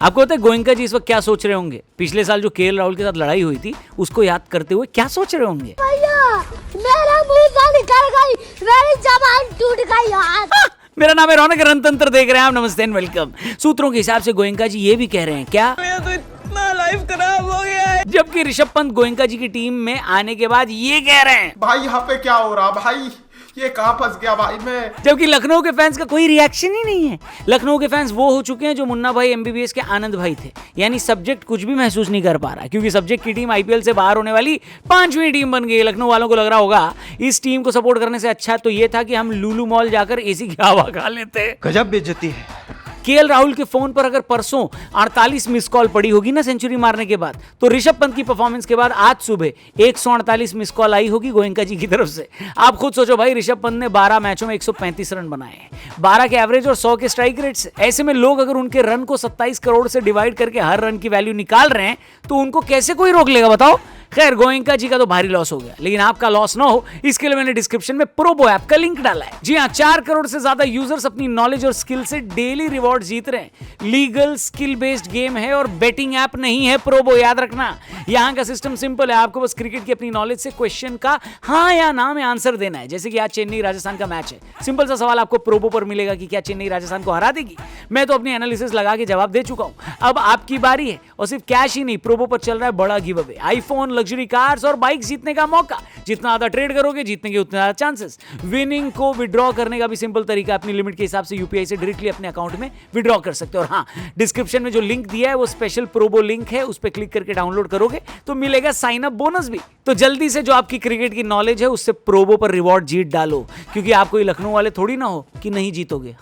आपको पता है गोयनका जी इस वक्त क्या सोच रहे होंगे? पिछले साल जो केएल राहुल के साथ लड़ाई हुई थी उसको याद करते हुए क्या सोच रहे होंगे? भैया मेरा मुंह से निकल गई, मेरी जबान टूट गई यार। मेरा नाम है रौनक, रणतंत्र देख रहे हैं आप। नमस्ते एंड वेलकम। सूत्रों के हिसाब से गोयनका जी ये भी कह रहे हैं क्या, मेरा तो इतना लाइफ खराब हो गया है। जबकि ऋषभ पंत गोयनका जी की टीम में आने के बाद ये कह रहे हैं भाई यहाँ पे क्या हो रहा भाई, ये कहाँ फंस गया भाई मैं। जबकि लखनऊ के फैंस का कोई रिएक्शन ही नहीं है। लखनऊ के फैंस वो हो चुके हैं जो मुन्ना भाई एमबीबीएस के आनंद भाई थे, यानी सब्जेक्ट कुछ भी महसूस नहीं कर पा रहा, क्योंकि सब्जेक्ट की टीम आईपीएल से बाहर होने वाली 5वीं टीम बन गई। लखनऊ वालों को लग रहा होगा इस टीम को सपोर्ट करने से अच्छा तो ये था कि हम लुलु मॉल जाकर एसी की हवा खा लेते। गजब बेइज्जती है। केएल राहुल के फोन पर अगर परसों 48 मिस कॉल पड़ी होगी ना सेंचुरी मारने के बाद, तो ऋषभ पंत की परफॉर्मेंस के बाद आज सुबह 148 मिस कॉल आई होगी गोयनका जी की तरफ से। आप खुद सोचो भाई, ऋषभ पंत ने 12 मैचों में 135 रन बनाए हैं, 12 के एवरेज और 100 के स्ट्राइक रेट से। ऐसे में लोग अगर उनके रन को 27 करोड़ से डिवाइड करके हर रन की वैल्यू निकाल रहे हैं तो उनको कैसे कोई रोक लेगा बताओ। खैर गोयनका जी का तो भारी लॉस हो गया, लेकिन आपका लॉस ना हो इसके लिए मैंने डिस्क्रिप्शन में प्रोबो ऐप का लिंक डाला है। जी हाँ, 4 करोड़ से ज्यादा यूजर्स अपनी नॉलेज और स्किल से डेली रिवॉर्ड जीत रहे हैं। लीगल स्किल बेस्ड गेम है और बेटिंग ऐप नहीं है प्रोबो, याद रखना। यहाँ का सिस्टम सिंपल है, आपको बस क्रिकेट की अपनी नॉलेज से क्वेश्चन का हाँ या ना में आंसर देना है। जैसे कि आज चेन्नई राजस्थान का मैच है, सिंपल सा सवाल आपको प्रोबो पर मिलेगा कि क्या चेन्नई राजस्थान को हरा देगी। मैं तो अपनी एनालिसिस लगा के जवाब दे चुका हूं, अब आपकी बारी है। और सिर्फ कैश ही नहीं, प्रोबो पर चल रहा है बड़ा give away, iPhone, luxury cars और बाइक जीतने का मौका। जितना ज्यादा ट्रेड करोगे जीतने के उतने ज्यादा चांसेस। विनिंग को विड्रॉ करने का भी सिंपल तरीका, अपनी लिमिट के हिसाब से यूपीआई से डायरेक्टली अपने अकाउंट में विड्रॉ कर सकते हो। और हाँ, डिस्क्रिप्शन में जो लिंक दिया है वो स्पेशल प्रोबो लिंक है, उस पर क्लिक करके डाउनलोड करोगे तो मिलेगा साइन अप बोनस भी। तो जल्दी से जो आपकी क्रिकेट की नॉलेज है उससे प्रोबो पर रिवॉर्ड जीत डालो, क्योंकि आपको ये लखनऊ वाले थोड़ी ना हो कि नहीं जीतोगे।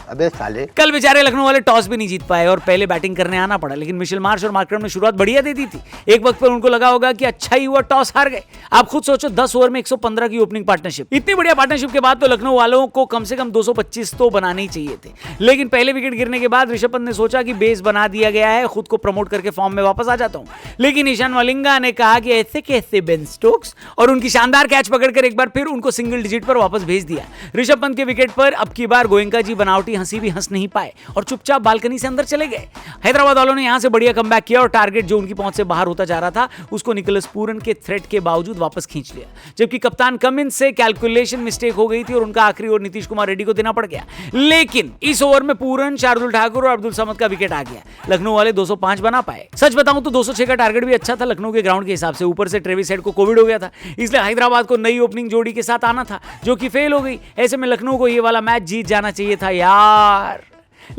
अबे साले, कल बेचारे लखनऊ वाले टॉस भी नहीं जीत पाए और पहले बैटिंग करने आना पड़ा, लेकिन मिशेल मार्श और मार्करम ने शुरुआत बढ़िया दे दी थी। एक वक्त पर उनको लगा होगा कि अच्छा ही हुआ टॉस हार गए। आप खुद सोचो, 10 ओवर में 115 की ओपनिंग पार्टनरशिप, इतनी बढ़िया पार्टनरशिप के बाद तो लखनऊ वालों को कम से कम 225 तो बनाने ही चाहिए थे। लेकिन पहले विकेट गिरने के बाद ऋषभ पंत ने सोचा कि बेस बना दिया गया है, खुद को प्रमोट करके फॉर्म में वापस आ जाता हूं। लेकिन ईशान मलिंगा ने कहा कि ऐसे कैसे बेन स्टोक्स, और उनकी शानदार कैच पकड़कर एक बार फिर उनको सिंगल डिजिट पर वापस भेज दिया। ऋषभ पंत के विकेट पर अब की बार गोयनका जी बनावटी हंसी भी हंस नहीं पाए और चुपचाप बालकनी से अंदर चले गए। हैदराबाद वालों ने यहां से बढ़िया कमबैक किया और टारगेट जो उनकी पहुंच से बाहर होता जा रहा था उसको निकोलस पूरन के थ्रेट के बावजूद वापस खींच लिया। जबकि कप्तान कमिंस से कैलकुलेशन मिस्टेक हो गई थी और उनका आखिरी ओवर नीतीश कुमार रेड्डी को देना पड़ गया। लेकिन इस ओवर में पूरन, शार्दुल ठाकुर और अब्दुल समद का विकेट आ गया। लखनऊ वाले 205 बना पाए। सच बताऊं तो 206 का टारगेट भी अच्छा था लखनऊ के ग्राउंड के हिसाब से। ऊपर से ट्रेविस हेड को कोविड हो गया था, इसलिए हैदराबाद को नई ओपनिंग जोड़ी के साथ आना था जो कि फेल हो गई। ऐसे में लखनऊ को ये वाला मैच जीत जाना चाहिए था यार।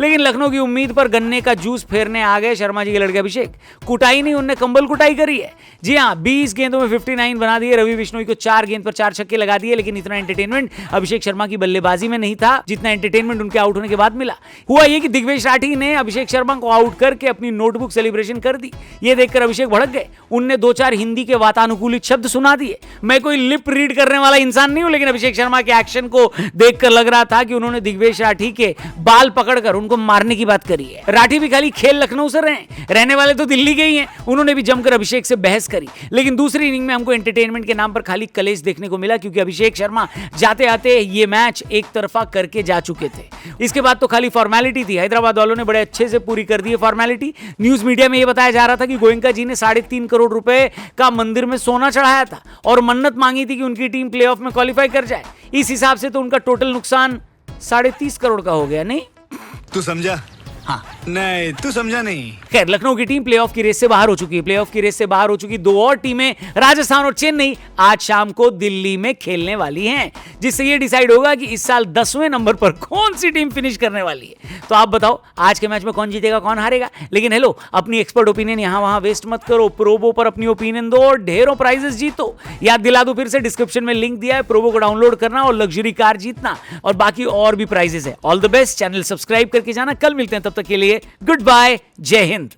लेकिन लखनऊ की उम्मीद पर गन्ने का जूस फेरने आ गए शर्मा जी के लड़के अभिषेक। कुटाई नहीं, उनने कंबल कुटाई करी है। जी हाँ, 20 गेंदों में 59 बना दिए। रवि बिश्नोई को 4 गेंद पर 4 छक्के लगा दिए। लेकिन इतना एंटरटेनमेंट अभिषेक शर्मा की बल्लेबाजी में नहीं था जितना एंटरटेनमेंट उनके आउट होने के बाद मिला। हुआ ये कि दिग्वेश राठी ने अभिषेक शर्मा को आउट करके अपनी नोटबुक सेलिब्रेशन कर दी। ये देखकर अभिषेक भड़क गए। उनने 2-4 हिंदी के वातानुकूलित शब्द सुना दिए। मैं कोई लिप रीड करने वाला इंसान नहीं हूं, लेकिन अभिषेक शर्मा के एक्शन को देखकर लग रहा था कि उन्होंने दिग्वेश राठी के बाल पकड़कर उनको मारने की बात करी है। राठी भी खाली खेल लखनऊ से रहने वाले तो दिल्ली के ही हैं। उन्होंने भी जमकर अभिषेक से बहस करी। लेकिन दूसरी इनिंग में हमको एंटरटेनमेंट के नाम पर खाली कलेश देखने को मिला, क्योंकि अभिषेक शर्मा जाते आते ये मैच एक तरफा करके जा चुके थे। इसके बाद तो खाली फॉर्मेलिटी थी। हैदराबाद वालों ने बड़े अच्छे से पूरी कर दी है फॉर्मेलिटी। न्यूज मीडिया में यह बताया जा रहा था कि गोयनका जी ने 3.5 करोड़ रुपए का मंदिर में सोना चढ़ाया था और मन्नत मांगी थी कि उनकी टीम प्लेऑफ में क्वालिफाई कर जाए। इस हिसाब से तो उनका टोटल नुकसान 30.5 करोड़ का हो गया। नहीं, तू समझा? हाँ, नहीं, तू समझा नहीं। खैर, लखनऊ की टीम प्लेऑफ की रेस से बाहर हो चुकी है। प्लेऑफ की रेस से बाहर हो चुकी 2 और टीमें, राजस्थान और चेन्नई, आज शाम को दिल्ली में खेलने वाली हैं, जिससे ये डिसाइड होगा कि इस साल 10वें नंबर पर कौन सी टीम फिनिश करने वाली है। तो आप बताओ आज के मैच में कौन जीतेगा, कौन हारेगा। लेकिन हेलो, अपनी एक्सपर्ट ओपिनियन यहां वहां वेस्ट मत करो। प्रोबो पर अपनी ओपिनियन दो और ढेरों प्राइजेस जीतो। याद दिला दो फिर से, डिस्क्रिप्शन में लिंक दिया है, प्रोबो को डाउनलोड करना और लग्जरी कार जीतना, और बाकी और भी प्राइजेस है। All the best, channel subscribe करके जाना। कल मिलते हैं, तब तक के लिए गुड बाय, जय हिंद।